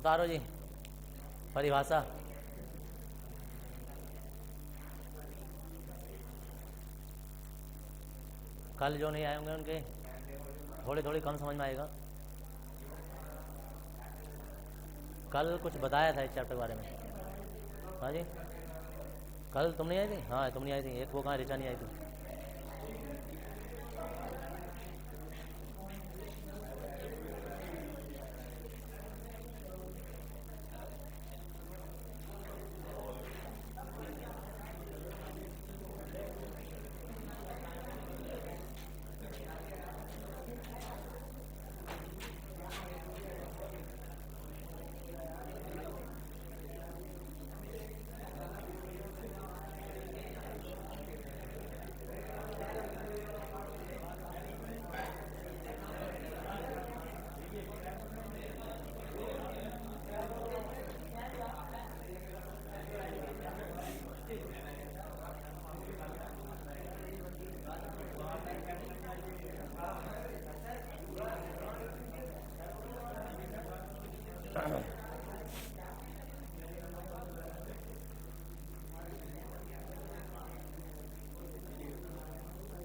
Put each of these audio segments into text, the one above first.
उतारो जी परिभाषा। कल जो नहीं आए होंगे उनके थोड़ी थोड़ी कम समझ में आएगा। कल कुछ बताया था इस चैप्टर के बारे में। हाँ जी, कल तुम नहीं आई थी? हाँ तुम नहीं आई थी, एक वो कहाँ ऋचा नहीं आई थी।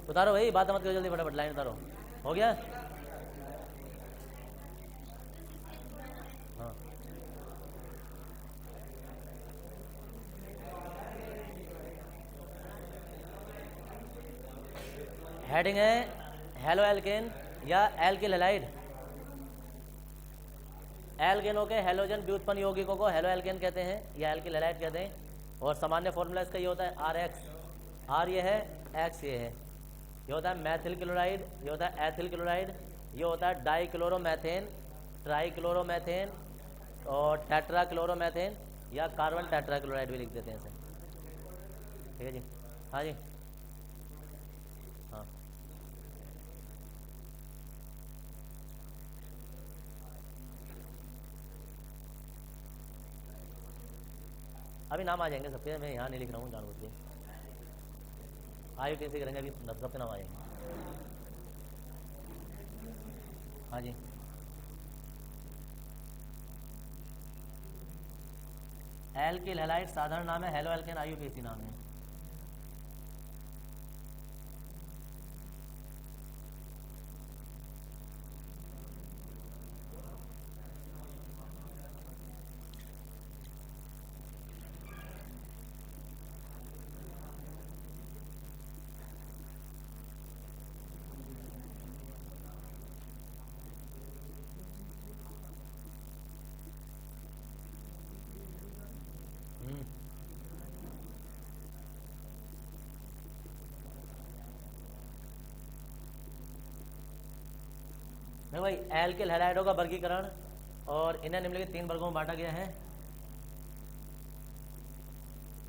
उतारो भाई, बात मत करो, जल्दी फटाफट लाइन उतारो। हो गया? हाँ हेडिंग है हेलो एल्केन या एल्किल हैलाइड। एल्केनों के हेलोजन व्युत्पन्न यौगिकों को हेलो एल्केन कहते हैं या एल्किल हैलाइड कहते हैं। और सामान्य फॉर्मूला इसका ये होता है आर एक्स। आर ये है, एक्स ये है। ये होता है मैथिल क्लोराइड, ये होता है एथिल क्लोराइड, ये होता है डाई क्लोरोमैथेन, ट्राई क्लोरोमैथेन और टेट्रा क्लोरोमैथेन या कार्बन टेट्रा क्लोराइड भी लिख देते हैं इसे। ठीक है जी। हाँ जी। हाँ अभी नाम आ जाएंगे सबके, मैं यहाँ नहीं लिख रहा हूँ जानबूझ के। IUPAC करेंगे अभी, सबके नाम आ जाएंगे। हाँ जी। एल्किल हैलाइड साधारण नाम है, हेलो एल्केन IUPAC नाम है। नहीं भाई, एल्किल हैलाइडों का वर्गीकरण और इन्हें निम्नलिखित 3 वर्गों में बांटा गया है।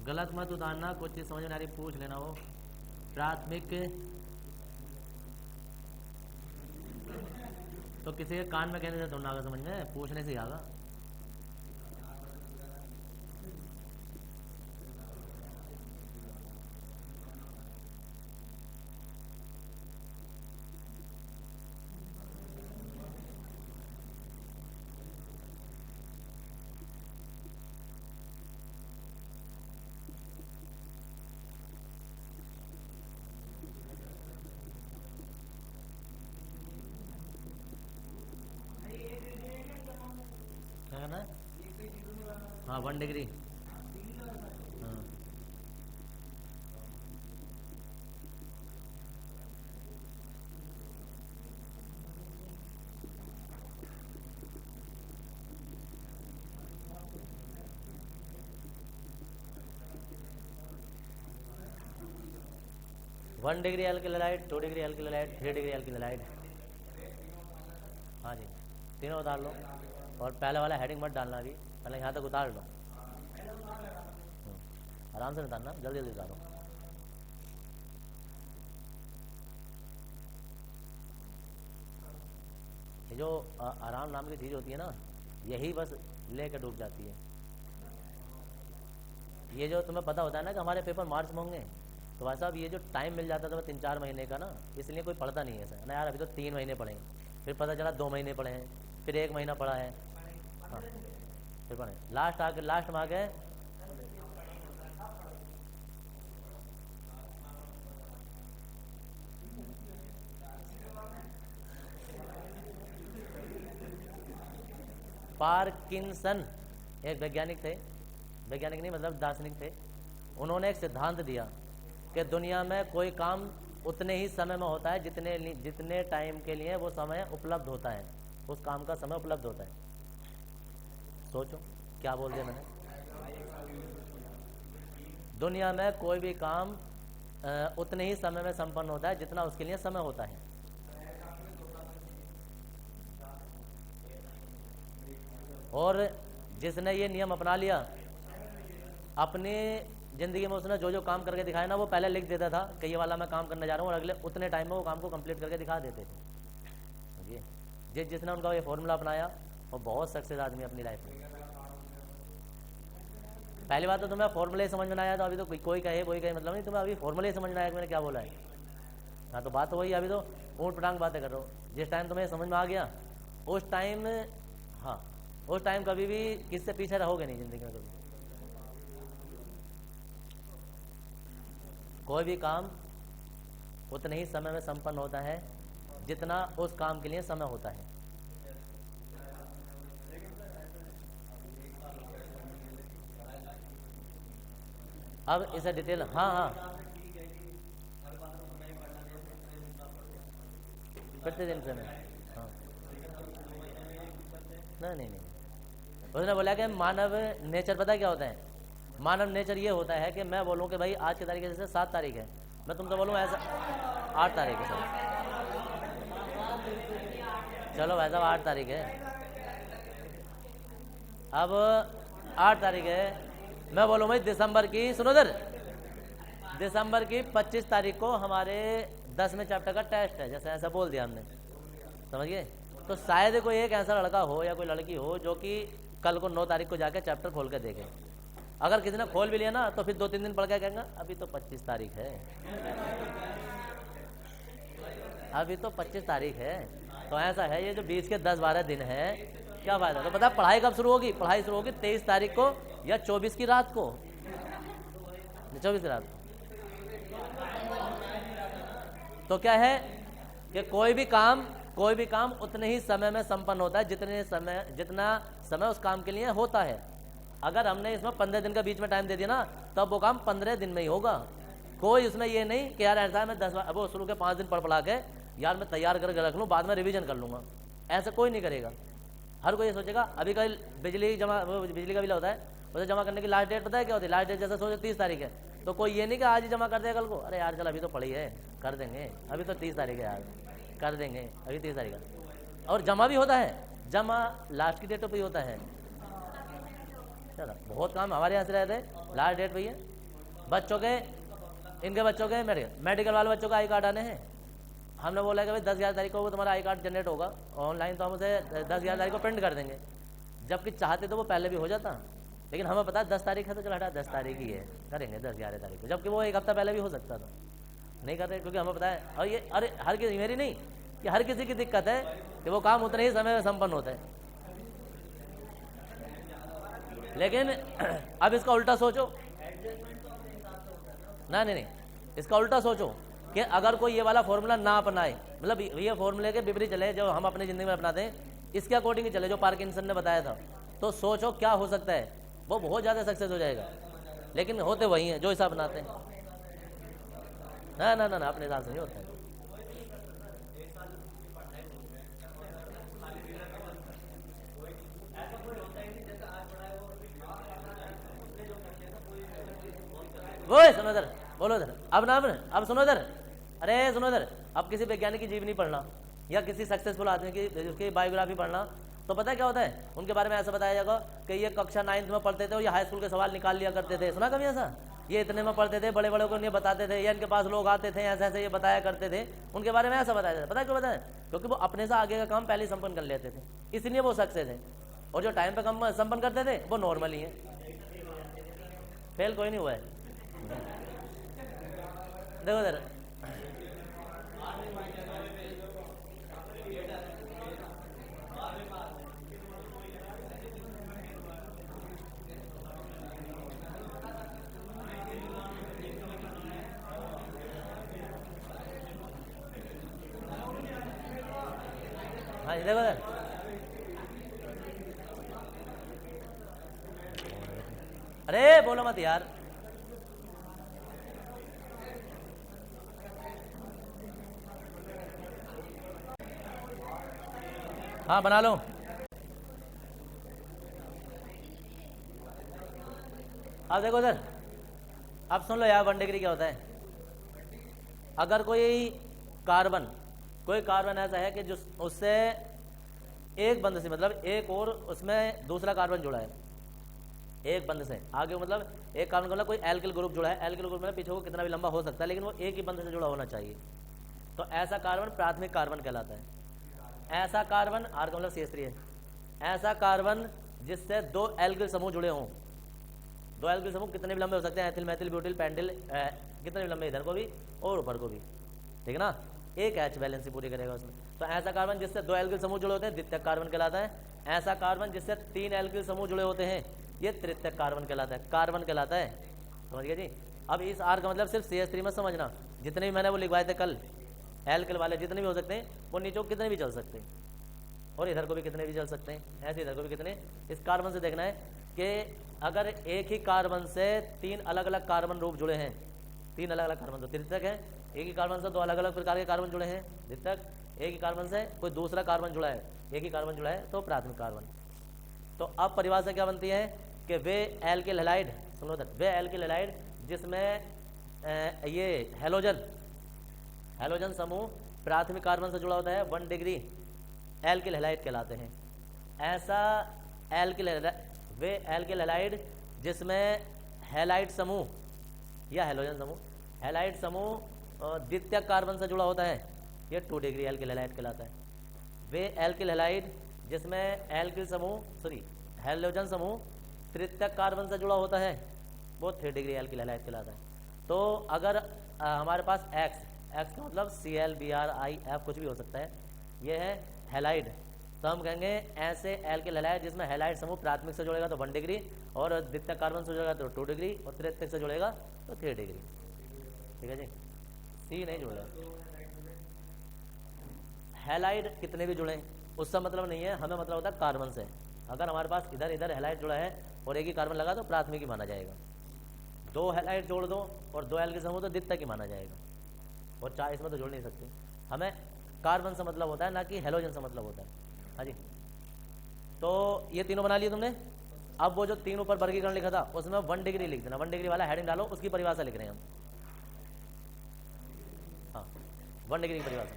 गलत मत उतारना, कुछ चीज समझ में आ रही पूछ लेना। वो प्राथमिक तो किसी के कान में कहने से थोड़ा आगा समझ में, पूछने से ही आगा। क्या करना है? हाँ 1 डिग्री। हाँ 1 degree alkyl halide, 2 degree alkyl halide, 3 degree alkyl halide. हाँ जी, तीनों उतार लो। और पहले वाला हेडिंग मत डालना अभी, पहले यहाँ तक उतार लो। आराम से उतारना, जल्दी जल्दी उतारो। ये जो आराम नाम की चीज़ होती है ना, यही बस लेके डूब जाती है। ये जो तुम्हें पता होता है ना कि हमारे पेपर मार्च में होंगे, तो भाई साहब ये जो टाइम मिल जाता था 3-4 महीने का ना, इसलिए कोई पढ़ता नहीं है ऐसा ना यार। अभी तो 3 महीने पढ़े, फिर पता चला 2 महीने पढ़े हैं, फिर 1 महीना पढ़ा है। हाँ फिर पढ़े लास्ट आके लास्ट में आ गए पार्किंसन, एक वैज्ञानिक थे, वैज्ञानिक नहीं मतलब दार्शनिक थे। उन्होंने एक सिद्धांत दिया कि दुनिया में कोई काम उतने ही समय में होता है जितने टाइम के लिए वो समय उपलब्ध होता है, उस काम का समय उपलब्ध होता है। सोचो क्या बोल दिया मैंने। दुनिया में कोई भी काम उतने ही समय में संपन्न होता है जितना उसके लिए समय होता है। और जिसने ये नियम अपना लिया अपनी जिंदगी में, उसने जो जो काम करके दिखाया ना, वो पहले लिख देता था कि ये वाला मैं काम करने जा रहा हूँ, और अगले उतने टाइम में वो काम को कंप्लीट करके दिखा देते थे। जिसने उनका ये फॉर्मूला अपनाया वो बहुत सक्सेस आदमी अपनी लाइफ में। पहली बात तो तुम्हें फॉर्मूला ही समझ में आया, तो अभी तो कोई कहे कोई कहे मतलब नहीं, तुम्हें अभी फॉर्मूला ही समझ में आया कि मैंने क्या बोला है। हाँ तो बात तो वही, अभी तो ऊँट पटांग बातें कर रहा हूँ। जिस टाइम तुम्हें समझ में आ गया उस टाइम, हाँ उस टाइम कभी भी किससे पीछे रहोगे नहीं जिंदगी में कभी। कोई भी काम उतने ही समय में संपन्न होता है जितना उस काम के लिए समय होता है। अब इसे डिटेल, हाँ प्रतिदिन से हाँ नहीं उसने बोला कि मानव नेचर पता क्या होता है। मानव नेचर ये होता है कि मैं बोलूँ कि भाई आज की तारीख जैसे 7 तारीख है, मैं तुमसे बोलूँ ऐसा 8 तारीख है, चलो भाई साहब 8 तारीख है, अब 8 तारीख है, मैं बोलूँ भाई दिसंबर की, सुनो इधर, दिसंबर की 25 तारीख को हमारे 10वें चैप्टर का टेस्ट है, जैसे ऐसा बोल दिया हमने, समझिए। तो शायद कोई एक ऐसा लड़का हो या कोई लड़की हो जो कि कल को 9 तारीख को जाके चैप्टर खोल के देखे। अगर किसी ने खोल भी लिया ना तो फिर 2-3 दिन पढ़ के कहेंगे अभी तो 25 तारीख है, अभी तो 25 तारीख है। तो ऐसा है, ये जो बीच के 10-12 दिन है क्या फायदा। तो पता पढ़ाई कब शुरू होगी, पढ़ाई शुरू होगी 23 तारीख को या 24 की रात को, 24 की रात को। तो क्या है कि कोई भी काम उतने ही समय में संपन्न होता है जितना समय उस काम के लिए होता है। अगर हमने इसमें 15 दिन का बीच में टाइम दे दिया ना तब वो काम 15 दिन में ही होगा। कोई उसमें ये नहीं कि यार ऐसा है मैं 10 वो शुरू के 5 दिन पढ़ा के यार मैं तैयार करके रख लूँ, बाद में रिवीजन कर लूँगा, ऐसा कोई नहीं करेगा। हर कोई ये सोचेगा अभी कल बिजली का बिल होता है, उसे जमा करने की लास्ट डेट पता है क्या होती है, लास्ट डेट जैसे सोचो 30 तारीख है, तो कोई ये नहीं कि आज ही जमा कर देगा कल को, अरे यार चल अभी तो पड़ी है कर देंगे, अभी तो 30 तारीख है यार कर देंगे, अभी 30 तारीख है। और जमा भी होता है, जमा लास्ट की डेटों पर ही होता है। चलो बहुत काम हमारे यहाँ से रहते हैं लास्ट डेट पे ही है। बच्चों के, इनके बच्चों के मेडिकल वाले बच्चों का आई कार्ड आने हैं, हमने बोला कि भाई 10-11 तारीख को वो तुम्हारा आई कार्ड जनरेट होगा ऑनलाइन, तो हम उसे 10-11 तारीख को प्रिंट कर देंगे। जबकि चाहते तो वो पहले भी हो जाता, लेकिन हमें पता है 10 तारीख है तो चलो हटा 10 तारीख ही है, करेंगे 10-11 तारीख को, जबकि वो एक हफ्ता पहले भी हो सकता था, नहीं कर रहे क्योंकि हमें पता है। और ये अरे हर किसी, मेरी नहीं, कि हर किसी की दिक्कत है कि वो काम उतने ही समय में संपन्न होता है। लेकिन अब इसका उल्टा सोचो, नहीं, इसका उल्टा सोचो कि अगर कोई ये वाला फॉर्मूला ना अपनाए, मतलब ये फॉर्मूले के विपरीत चले जो हम अपनी जिंदगी में अपनाते हैं, इसके अकॉर्डिंग ही चले जो पार्किंसन ने बताया था, तो सोचो क्या हो सकता है, वो बहुत ज़्यादा सक्सेस हो जाएगा। लेकिन होते वही हैं जो हिसाब बनाते हैं, ना अपने हिसाब से नहीं होता है। वो सुनो इधर, बोलो इधर, अब सुनो इधर, अरे सुनो इधर, अब किसी वैज्ञानिक की जीवनी पढ़ना या किसी सक्सेसफुल आदमी की उसकी बायोग्राफी पढ़ना, तो पता है क्या होता है, उनके बारे में ऐसा बताया जाएगा कि ये कक्षा 9th में पढ़ते थे और ये हाई स्कूल के सवाल निकाल लिया करते थे, सुना कभी ऐसा, ये इतने में पढ़ते थे, बड़े बड़े को ये बताते थे, या इनके पास लोग आते थे ऐसे ऐसे ये बताया करते थे, उनके बारे में ऐसा बताया जाता है। पता है क्यों बताया, क्योंकि वो अपने से आगे का काम पहले ही संपन्न कर लेते थे, इसलिए वो सक्सेस है। और जो टाइम पे कम संपन्न करते थे वो नॉर्मल ही है, फेल कोई नहीं हुआ है। देखो इधर, हाँ ये देखो सर, अरे बोलो मत यार। हाँ बना लो। अब देखो सर, अब सुन लो यार 1 डिग्री क्या होता है। अगर कोई कार्बन ऐसा है कि जो उससे एक बंध से, मतलब एक और उसमें दूसरा कार्बन जुड़ा है, एक बंध से आगे, मतलब एक कार्बन का मतलब कोई एल्किल ग्रुप जुड़ा है। एल्किल ग्रुप में पीछे को कितना भी लंबा हो सकता है, लेकिन वो एक ही बंध से जुड़ा होना चाहिए। तो ऐसा कार्बन प्राथमिक कार्बन कहलाता है। ऐसा कार्बन, आर का मतलब CH3 है। ऐसा कार्बन जिससे दो एल्किल समूह जुड़े हों। दो एल्किल समूह कितने भी लंबे हो सकते हैं, एथिल, मेथिल, ब्यूटिल, पेंटिल, कितने भी लंबे, इधर को भी और ऊपर को भी, ठीक है ना। एक H बैलेंसी पूरी करेगा उसमें। तो ऐसा कार्बन जिससे दो एल्किल समूह जुड़े होते हैं द्वितीयक कार्बन कहलाता है। ऐसा कार्बन जिससे 3 एल्किल समूह जुड़े होते हैं ये तृतीयक कार्बन कहलाता है, कार्बन कहलाता है। समझ गए जी। अब इस R का मतलब सिर्फ CH3 में समझना। जितने भी मैंने वो लिखवाए थे कल, एल्किल वाले जितने भी हो सकते हैं, वो नीचे कितने भी चल सकते हैं, और इधर को भी कितने भी चल सकते हैं, ऐसे इधर को भी कितने। इस कार्बन से देखना है कि अगर एक ही कार्बन से 3 अलग अलग कार्बन रूप जुड़े हैं, 3 अलग अलग कार्बन तो तृतीयक है। एक ही कार्बन से 2 अलग अलग प्रकार के कार्बन जुड़े हैं, द्वितीयक। एक ही कार्बन से कोई दूसरा कार्बन जुड़ा है, एक ही कार्बन जुड़ा है, तो प्राथमिक कार्बन। तो अब परिभाषा क्या बनती है कि वे एल्किल हैलाइड, सुनो तक, वे एल्किल हैलाइड जिसमें ये हैलोजन समूह प्राथमिक कार्बन से जुड़ा होता है 1 डिग्री एल्किल हैलाइड कहलाते हैं। ऐसा वे एल्किल हैलाइड जिसमें हैलाइड समूह या हैलोजन समूह, हैलाइड समूह द्वितीयक कार्बन से जुड़ा होता है, ये 2 डिग्री एल्किल हैलाइड कहलाता है। वे एल्किल हैलाइड जिसमें हैलोजन समूह तृतीयक कार्बन से जुड़ा होता है वो 3 डिग्री एल्किल हैलाइड कहलाता है। तो अगर हमारे पास X का मतलब Cl Br I F कुछ भी हो सकता है, ये है हैलाइड, तो हम कहेंगे ऐसे एल्किल हैलाइड जिसमें हैलाइड समूह प्राथमिक से जुड़ेगा तो 1 डिग्री, और द्वितीयक कार्बन से जुड़ेगा तो 2 डिग्री, और तृतीयक से जुड़ेगा तो 3 डिग्री। ठीक है जी। C नहीं जुड़ेगा। हैलाइड कितने भी जुड़े उसका मतलब नहीं है, हमें मतलब होता है कार्बन से। अगर हमारे पास इधर इधर हैलाइड जुड़ा है और एक ही कार्बन लगा तो प्राथमिक ही माना जाएगा। 2 हैलाइड जोड़ दो और 2 एल्किल समूह तो द्वितीयक ही माना जाएगा, और 4 इसमें तो जोड़ नहीं सकते। हमें कार्बन से मतलब होता है, ना कि हैलोजन से मतलब होता है। हाँ जी। तो ये तीनों बना लिए तुमने। अब वो जो 3 ऊपर वर्गीकरण लिखा था उसमें 1 डिग्री लिख देना, 1 डिग्री वाला हेडिंग डालो, उसकी परिभाषा लिख रहे हैं हम। हाँ 1 डिग्री की परिभाषा।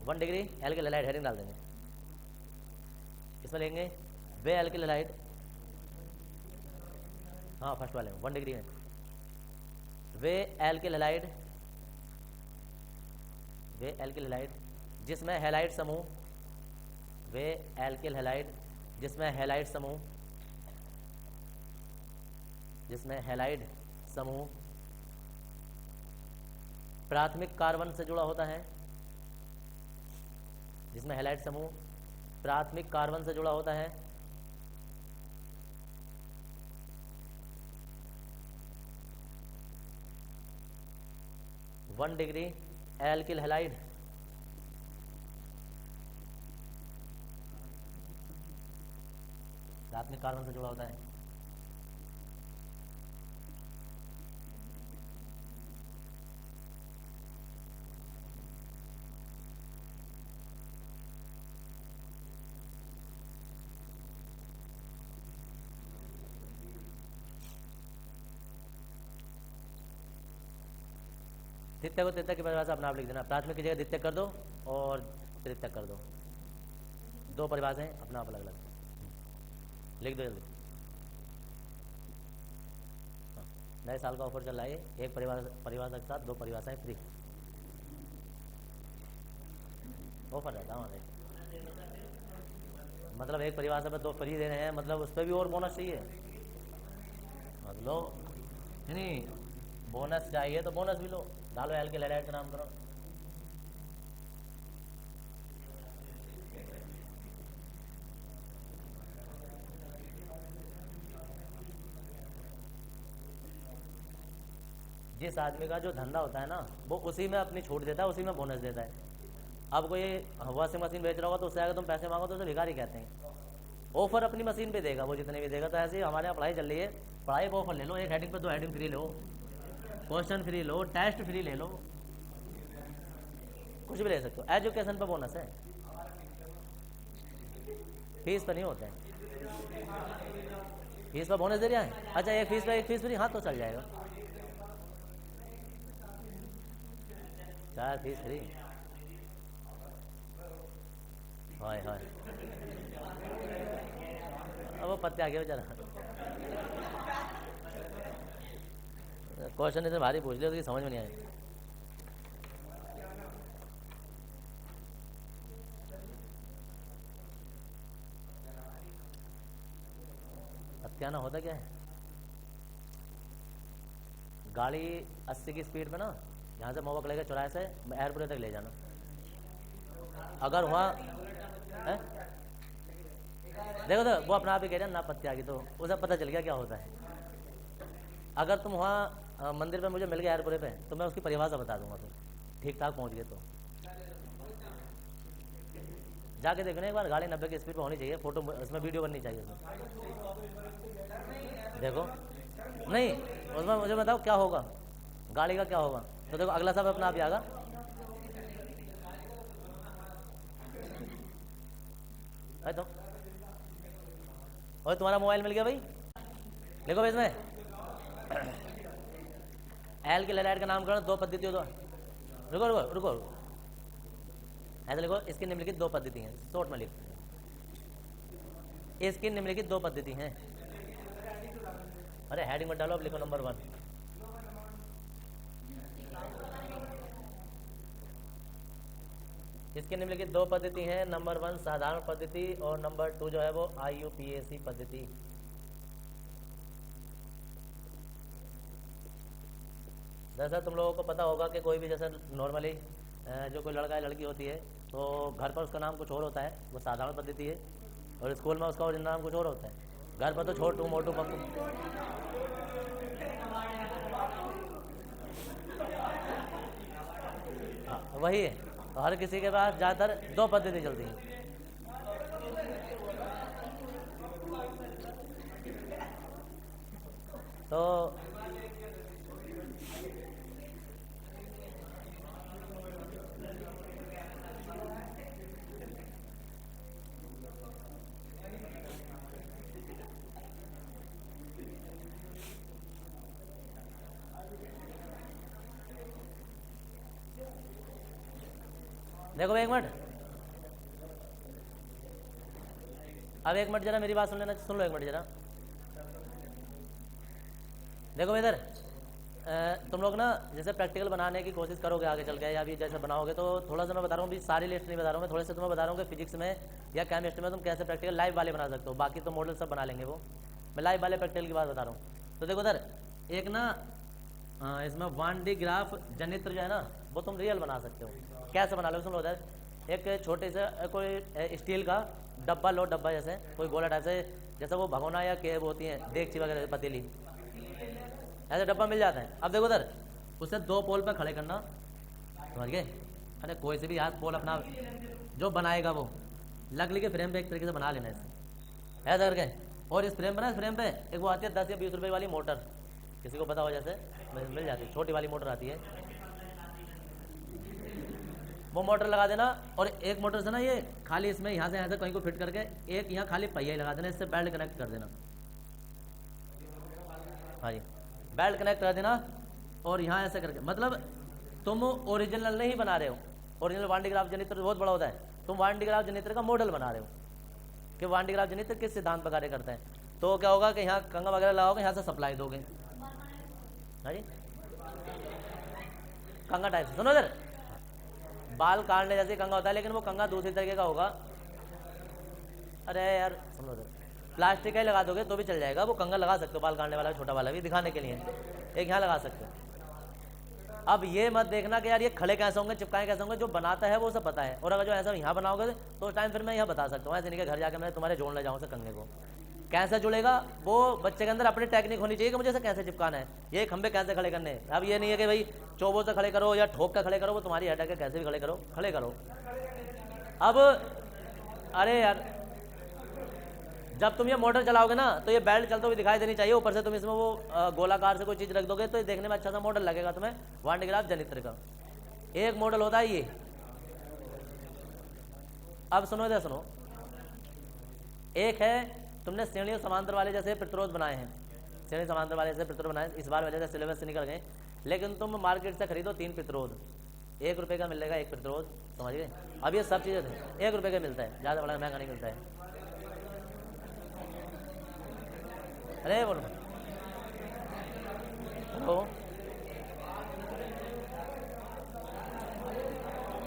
One degree alkyl halide heading डाल देंगे। इसमें लेंगे वे एल्किल हैलाइड, हाँ फर्स्ट वाले 1 डिग्री है। वे एल्किल हैलाइड जिसमें हैलाइड समूह, वे एल्किल हैलाइड जिसमें हैलाइड समूह प्राथमिक कार्बन से जुड़ा होता है, जिसमें हैलाइड समूह प्राथमिक कार्बन से जुड़ा होता है, वन डिग्री एल्किल हैलाइड प्राथमिक कार्बन से जुड़ा होता है। द्वितीय को तृतीय की परिभाषा अपना आप लिख देना, प्राथमिक की जगह द्वितीय कर दो और तृतीय कर दो, 2 परिभाषाएं अपना आप अलग अलग लिख दो जल्दी। नए साल का ऑफर चल रहा है, एक परिभाषा के साथ 2 परिभाषाएं फ्री ऑफर रहता है हमारे। मतलब एक परिभाषा पर 2 फ्री दे रहे हैं, मतलब उस पर भी और बोनस चाहिए, मतलब नहीं बोनस चाहिए तो बोनस भी लो, डालो एल्किल हैलाइड का नाम करो। जिस आदमी का जो धंधा होता है ना, वो उसी में अपनी छूट देता है, उसी में बोनस देता है। अब कोई वॉशिंग मशीन बेच रहा होगा तो उससे अगर तुम पैसे मांगो तो उसे भिखारी कहते हैं। ऑफर अपनी मशीन पे देगा वो, जितने भी देगा। तो ऐसे ही हमारे यहाँ पढ़ाई चल रही है, पढ़ाई पर ऑफर ले लो, एक हेडिंग पे 2 हेडिंग फ्री लो, क्वेश्चन फ्री लो, टेस्ट फ्री ले लो, कुछ भी ले सकते हो। एजुकेशन पे बोनस है, फीस पर नहीं होता है। फीस पर बोनस दे रहा है, अच्छा एक फीस पे एक फीस फ्री, हाँ तो चल जाएगा। 4 फीस फ्री, हाय हाय। अब वो पत्ते आ गए बेचारा, क्वेश्चन इतने भारी पूछ लिया तो समझ में नहीं आया। पत्तियाना होता क्या है? गाड़ी 80 की स्पीड में ना, यहाँ से महुआ लेकर चौराहे से एयरपोर्ट तक ले जाना। अगर वहाँ देखो तो वो अपना आप ही कह रहे हैं ना, पत्ती आ गई तो उसे पता चल गया क्या होता है। अगर तुम वहाँ मंदिर पे मुझे मिल गया एयरपोर्ट पे, तो मैं उसकी परिभाषा बता दूंगा, फिर ठीक ठाक पहुँच गए तो जाके देखना एक बार। गाड़ी 90 की स्पीड पर होनी चाहिए, फोटो उसमें वीडियो बननी चाहिए उसमें। देखो नहीं, उसमें मुझे बताओ क्या होगा, गाड़ी का क्या होगा। तो देखो अगला सब अपना आप ही आएगा। तो और तुम्हारा मोबाइल मिल गया भाई, देखो भाई इसमें एल के लैलाइट का नामकरण 2 पद्धति हो। तो रुको रुको रुको, ऐसा लिखो, इसकी निम्नलिखित 2 पद्धति हैं। शॉर्ट में लिखो, इसकी निम्नलिखित 2 पद्धति हैं। अरे हेडिंग मत डालो, अब लिखो नंबर 1। इसके निम्नलिखित 2 पद्धति हैं। नंबर 1 साधारण पद्धति और नंबर 2 जो है वो IUPAC पद्धति। जैसा तुम लोगों को पता होगा कि कोई भी जैसे नॉर्मली जो कोई लड़का या लड़की होती है तो घर पर उसका नाम कुछ और होता है, वो साधारण पद्धति है, और स्कूल में उसका ओरिजिनल नाम कुछ और होता है। घर पर तो छोटू मोटू पप्पू, हाँ वही है। तो हर किसी के पास ज़्यादातर 2 पद्धति चलती है। तो देखो एक मिनट, अब 1 मिनट जरा मेरी बात सुन लेना, सुन लो 1 मिनट जरा। देखो इधर तुम लोग ना जैसे प्रैक्टिकल बनाने की कोशिश करोगे आगे चल के, या भी जैसे बनाओगे, तो थोड़ा सा मैं बता रहा हूँ, भी सारी लिस्ट नहीं बता रहा हूँ मैं, थोड़े से तुम्हें बता रहा हूँ कि फिजिक्स में या केमिस्ट्री में तुम कैसे प्रैक्टिकल लाइव वाले बना सकते हो। बाकी तो मॉडल सब बना लेंगे वो, मैं लाइव वाले प्रैक्टिकल की बात बता रहा हूँ। तो देखो उधर एक ना इसमें 1D ग्राफ जनित्र जो है ना, वो तुम रियल बना सकते हो। कैसे बना लो सुन लो उधर, एक छोटे से कोई स्टील का डब्बा लो, डब्बा जैसे कोई गोला टाइप से, जैसे वो भगोना या केब होती है, देगची वगैरह पतीली, ऐसे डब्बा मिल जाता है। अब देखो उधर उसे 2 पोल पे खड़े करना, समझ गए? अरे कोई से भी हाथ पोल अपना जो बनाएगा वो लकड़ी के फ्रेम पे एक तरीके से बना लेना ऐसे, ऐसा करके। और इस फ्रेम पर ना, इस फ्रेम पे एक वो आती है 10 या 20 रुपए वाली मोटर, किसी को पता हो जैसे मिल जाती है, छोटी वाली मोटर आती है, वो मोटर लगा देना। और एक मोटर से ना ये खाली इसमें यहाँ से कहीं को फिट करके एक यहाँ खाली पहिया ही लगा देना, इससे बेल्ट कनेक्ट कर देना। हाँ जी, बेल्ट कनेक्ट कर देना। और यहाँ ऐसे करके, मतलब तुम ओरिजिनल नहीं बना रहे हो, ओरिजिनल 1D ग्राफ जनित्र बहुत बड़ा होता है, तुम 1D ग्राफ जनित्र का मॉडल बना रहे हो कि 1D ग्राफ जनित्र किस सिद्धांत पर कार्य करता है। तो क्या होगा कि यहाँ कंगा वगैरह लगाओगे, यहाँ से सप्लाई दोगे। हाँ जी, कंगा टाइप से। सुनो इधर, बाल काटने जैसे कंगा होता है, लेकिन वो कंगा दूसरी तरीके का होगा। अरे यार सुनो इधर, प्लास्टिक का ही लगा दोगे तो भी चल जाएगा, वो कंगा लगा सकते हो बाल काटने वाला, छोटा वाला भी दिखाने के लिए एक यहाँ लगा सकते हो। अब ये मत देखना कि यार ये खड़े कैसे होंगे, चिपकाए कैसे होंगे, जो बनाता है वो सब पता है। और अगर जो ऐसा यहाँ बनाओगे तो उस टाइम फिर मैं यह बता सकता हूँ, ऐसे नहीं कि घर जाकर मैं तुम्हारे जोड़ ले जाऊँ से कंगे को, कैसे जुड़ेगा वो बच्चे के अंदर अपनी टेक्निक होनी चाहिए कि मुझे इसे कैसे चिपकाना है, ये खंबे कैसे खड़े करने हैं। अब ये नहीं है कि भाई चोबों से खड़े करो या ठोक कर खड़े करो, वो तुम्हारी हेडेक है, कैसे भी खड़े करो, खड़े करो। अब अरे यार, जब तुम ये मोटर चलाओगे ना तो ये बेल्ट चलते हुए दिखाई देनी चाहिए, ऊपर से तुम इसमें वो गोलाकार से कोई चीज रख दोगे तो ये देखने में अच्छा सा मॉडल लगेगा तुम्हें, वान डे ग्राफ जनित्र का एक मॉडल होता है ये। अब सुनो इधर सुनो, एक है तुमने श्रेणी समांतर वाले जैसे प्रतिरोध बनाए हैं, श्रेणी समांतर वाले जैसे प्रतिरोध बनाए, इस बार वजह से सिलेबस से निकल गए, लेकिन तुम मार्केट से खरीदो 3 प्रतिरोध, 1 रुपये का मिलेगा एक प्रतिरोध, समझ गए। अब ये सब चीजें 1 रुपये का मिलता है, ज्यादा बड़ा महंगा नहीं मिलता है। अरे बोलो हेलो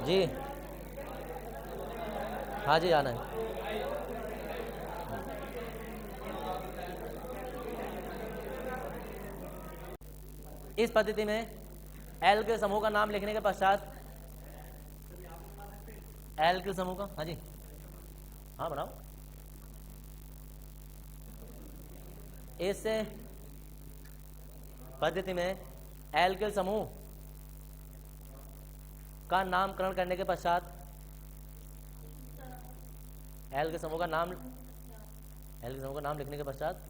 जी, हाँ जी आना है। इस पद्धति में एल के समूह का नाम लिखने के पश्चात, एल के समूह का, हाँ जी हाँ बनाओ, इस पद्धति में एल्किल समूह का नामकरण करने के पश्चात, एल के समूह का नाम, एल के समूह का नाम लिखने के पश्चात,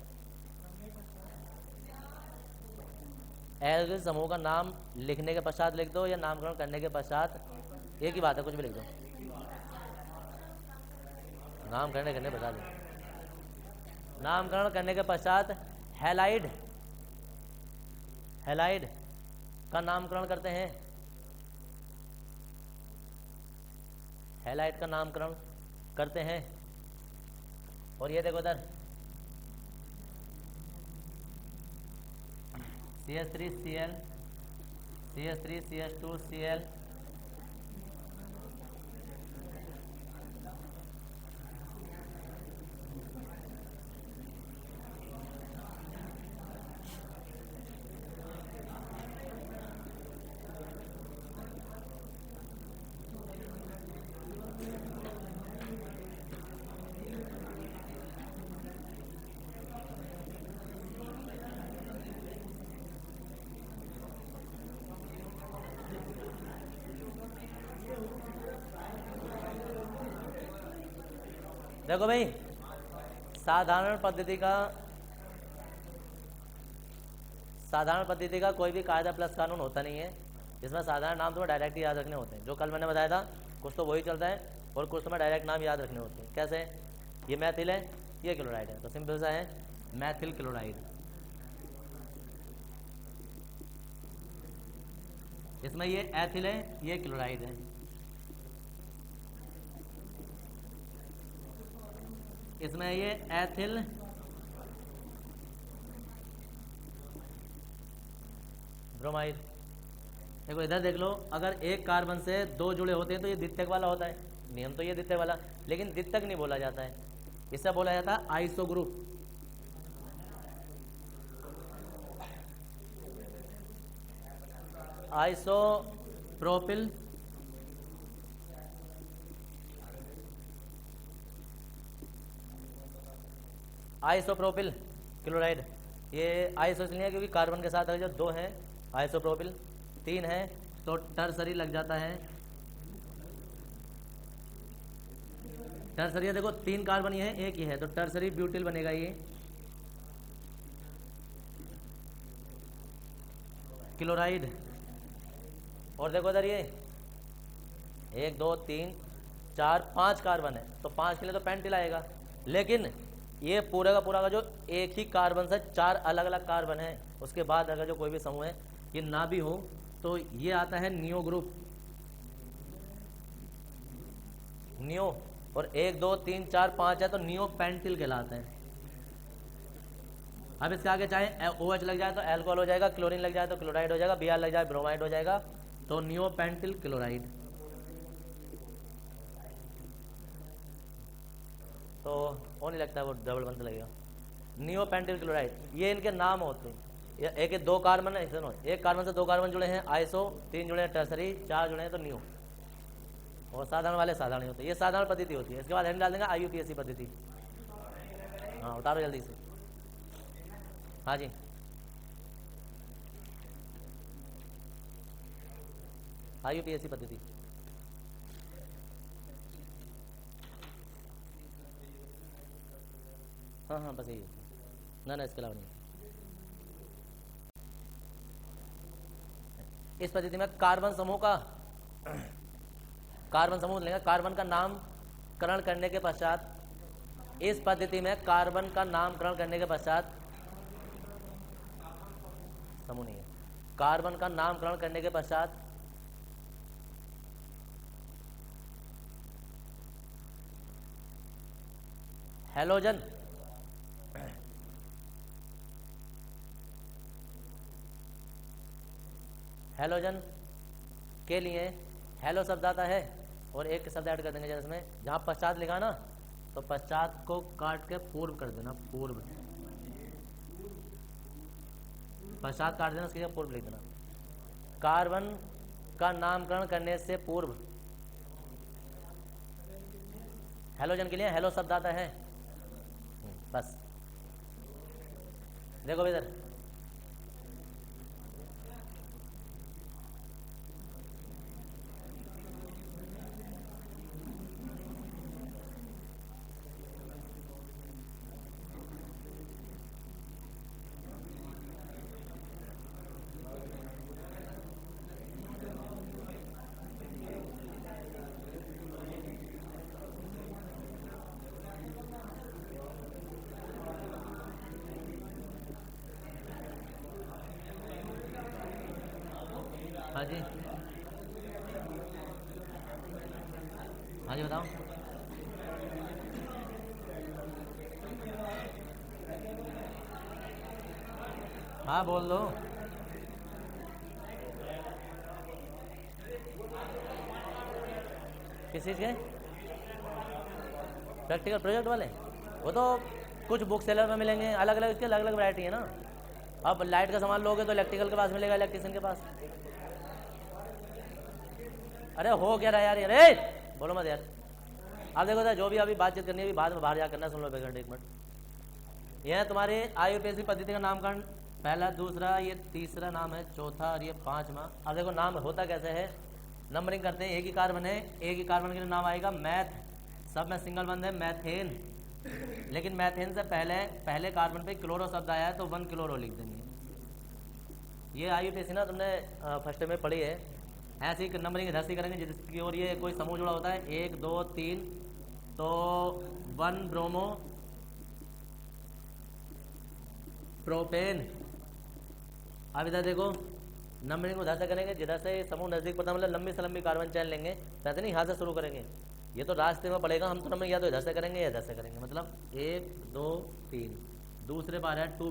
एल के समूह का नाम लिखने के पश्चात लिख दो या नामकरण करने के पश्चात, एक ही बात है, कुछ भी लिख दो, नामकरण करने के पश्चात, नामकरण करने के पश्चात हैलाइड, हैलाइड का नामकरण करते हैं, हैलाइड का नामकरण करते हैं। और ये देखो इधर CH3Cl, CH3CH2Cl, देखो भाई साधारण पद्धति का कोई भी कायदा प्लस कानून होता नहीं है, इसमें साधारण नाम तुम्हें डायरेक्ट याद रखने होते हैं, जो कल मैंने बताया था कुछ तो वही चलता है और कुछ तुम्हें डायरेक्ट नाम याद रखने होते हैं। कैसे, ये मैथिल है, ये क्लोराइड है, तो सिंपल सा है मैथिल क्लोराइड, इसमें ये एथिल है, ये क्लोराइड है, इसमें ये एथिल ब्रोमाइड। देखो इधर देख लो, अगर एक कार्बन से 2 जुड़े होते हैं तो ये द्वितीयक वाला होता है, नियम तो ये द्वितीयक वाला, लेकिन द्वितीयक नहीं बोला जाता है, इससे बोला जाता है iso group. Isopropyl, isopropyl chloride, ये आइसो इसलिए क्योंकि कार्बन के साथ अगर जो 2 हैं आइसोप्रोपिल, 3 है तो टर्सरी लग जाता है, टर्सरी देखो 3 कार्बन ये है, एक ही है, तो टर्सरी ब्यूटिल बनेगा ये क्लोराइड। और देखो इधर ये 1 2 3 4 5 कार्बन है, तो 5 के लिए तो पेंटिल आएगा, लेकिन ये पूरा का जो एक ही कार्बन से 4 अलग अलग कार्बन है, उसके बाद अगर जो कोई भी समूह है ये ना भी हो तो ये आता है नियो ग्रुप, नियो। और 1 2 3 4 5 है तो नियो पेंटिल कहलाता है। अब इसके आगे चाहे OH लग जाए तो एल्कोहल हो जाएगा, क्लोरीन लग जाए तो क्लोराइड हो जाएगा, Br लग जाए ब्रोमाइड हो जाएगा, तो नियो पेंटिल क्लोराइड। तो वो नहीं लगता, वो डबल बंद लगेगा, नियो पेंटिल क्लोराइड, ये इनके नाम होते हैं। एक 2 कार्बन है, सुनो, एक कार्बन से 2 कार्बन जुड़े हैं आइसो, 3 जुड़े हैं टर्सरी, 4 जुड़े हैं तो नियो, और साधारण वाले साधारण होते हैं। ये साधारण पद्धति होती है। इसके बाद हम डाल देंगे IUPAC पद्धति। हाँ उतारो जल्दी से। हाँ जी, IUPAC पद्धति। हाँ हाँ बस यही है, ना इसके अलावा नहीं। इस पद्धति में कार्बन समूह लेंगे। कार्बन का नामकरण करने के पश्चात, इस पद्धति में कार्बन का नामकरण करने के पश्चात, समूह नहीं है, कार्बन का नामकरण करने के पश्चात हैलोजन के लिए हेलो शब्द आता है और एक शब्द ऐड कर देंगे जैसे इसमें, जहां पश्चात लिखा ना तो पश्चात को काट के पूर्व कर देना, पूर्व, पश्चात काट देना, उसकी जगह पूर्व लिख देना। कार्बन का नामकरण करने से पूर्व हैलोजन के लिए हेलो शब्द आता है। बस देखो इधर, हाँ जी, हाँ जी बताओ। हाँ बोल दो। किस चीज़ के? प्रैक्टिकल प्रोजेक्ट वाले, वो तो कुछ बुक सेलर में मिलेंगे, अलग अलग इसके अलग अलग वैरायटी है ना। अब लाइट का सामान लोगे तो इलेक्ट्रिकल के पास मिलेगा, इलेक्ट्रिशियन के पास। अरे हो क्या रहा यार, अरे बोलो मत यार। आप देखो सर, जो भी अभी बातचीत करनी है बाद में बाहर जा करना, सुन लो एक मिनट। यह तुम्हारे IUPAC पद्धति का नामकरण, पहला, दूसरा, ये तीसरा नाम है, चौथा और ये पांचवा। अब देखो नाम होता कैसे है, नंबरिंग करते हैं। एक ही कार्बन है, एक ही कार्बन के लिए नाम आएगा मैथ, सब में सिंगल बंद है मैथेन, लेकिन मैथेन से पहले कार्बन पे क्लोरो शब्द आया है तो 1 क्लोरो लिख देंगे। ये IUPAC ना तुमने फर्स्ट में पढ़ी है। ऐसे ही नंबरिंग इधर से करेंगे जिसकी ओर ये कोई समूह जुड़ा होता है, 1 2 3, तो 1 ब्रोमो प्रोपेन। अब इधर देखो नंबरिंग उधर से करेंगे जिधर से समूह नजदीक पड़ता, मतलब लंबी से लंबी कार्बन चेन लेंगे, वैसे नहीं यहाँ से शुरू करेंगे, ये तो रास्ते में पड़ेगा। हम तो नंबरिंग या तो इधर से करेंगे या इधर से करेंगे, मतलब 1 2 3। दूसरे बार है 2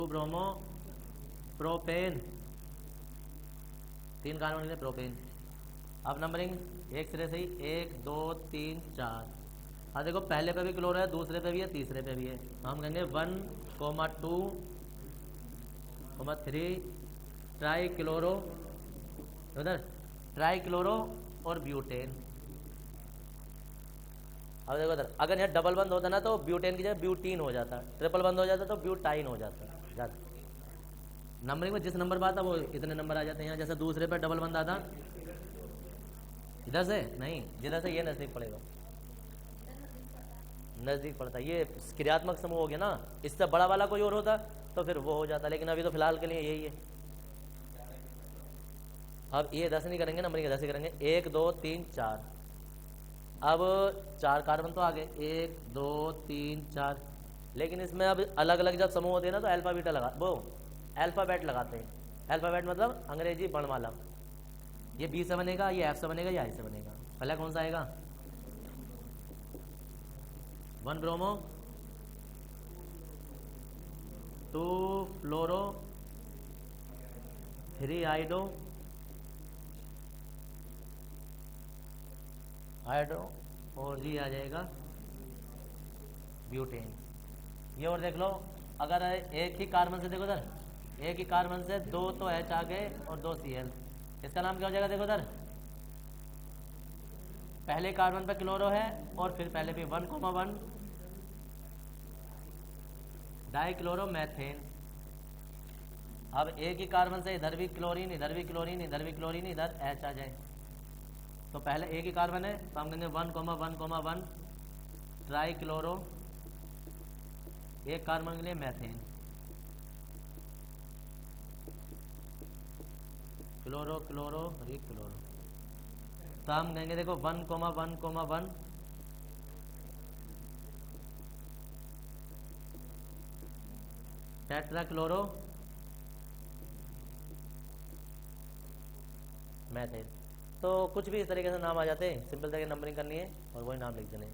ब्रोमो प्रोपेन, 3 कार्बन के लिए प्रोपेन। अब नंबरिंग एक सिरे से ही 1 2 3 4। अब देखो पहले पे भी क्लोरो है, दूसरे पे भी है, तीसरे पे भी है, हम कहेंगे 1 2 3 ट्राई क्लोरो, उधर ट्राई क्लोरो और ब्यूटेन। अब देखो उधर, अगर यहाँ डबल बंद होता ना तो ब्यूटेन की जगह ब्यूटीन हो जाता, ट्रिपल बंद हो जाता तो ब्यूटाइन हो जाता। नंबरिंग में जिस नंबर पर आता वो इतने नंबर आ जाते हैं। यहाँ जैसे दूसरे पे डबल बंद आता, इधर से नहीं, जिधर से ये नजदीक पड़ेगा, नजदीक पड़ता है, ये क्रियात्मक समूह हो गया ना। इससे बड़ा वाला कोई और होता तो फिर वो हो जाता, लेकिन अभी तो फिलहाल के लिए यही है। अब ये 10 नहीं करेंगे, नंबरिंग 10 ही करेंगे, 1 2 3 4। अब 4 कार्बन तो आ गए, 1 2 3 4, लेकिन इसमें अब अलग अलग जब समूह होते हैं ना तो अल्फाबेट लगाते हैं। अल्फाबेट मतलब अंग्रेजी वर्णमाला। ये बी से बनेगा, ये एफ से बनेगा, या आई से बनेगा। पहला कौन सा आएगा? 1 ब्रोमो 2 फ्लोरो 3 आइडो और जी आ जाएगा ब्यूटेन। ये और देख लो, अगर एक ही कार्बन से देखो सर, एक ही कार्बन से 2 तो H आ गए और 2 Cl, इसका नाम क्या हो जाएगा? देखो सर, पहले कार्बन पे क्लोरो है और फिर पहले भी 1,1 डाइक्लोरोमेथेन। अब एक ही कार्बन से इधर भी क्लोरीन, इधर भी क्लोरीन, इधर भी क्लोरीन, इधर H आ जाए। तो पहले एक ही कार्बन है तो हम कहेंगे 1,1,1 ट्राइक्लोरो, एक कार्बन के लिए मैथेन, क्लोरो क्लोरो रिक्लोरो। तो हम कहेंगे देखो 1,1,1 टेट्राक्लोरो मैथेन। तो कुछ भी इस तरीके से नाम आ जाते हैं, सिंपल तरीके नंबरिंग करनी है और वही नाम लिख देने।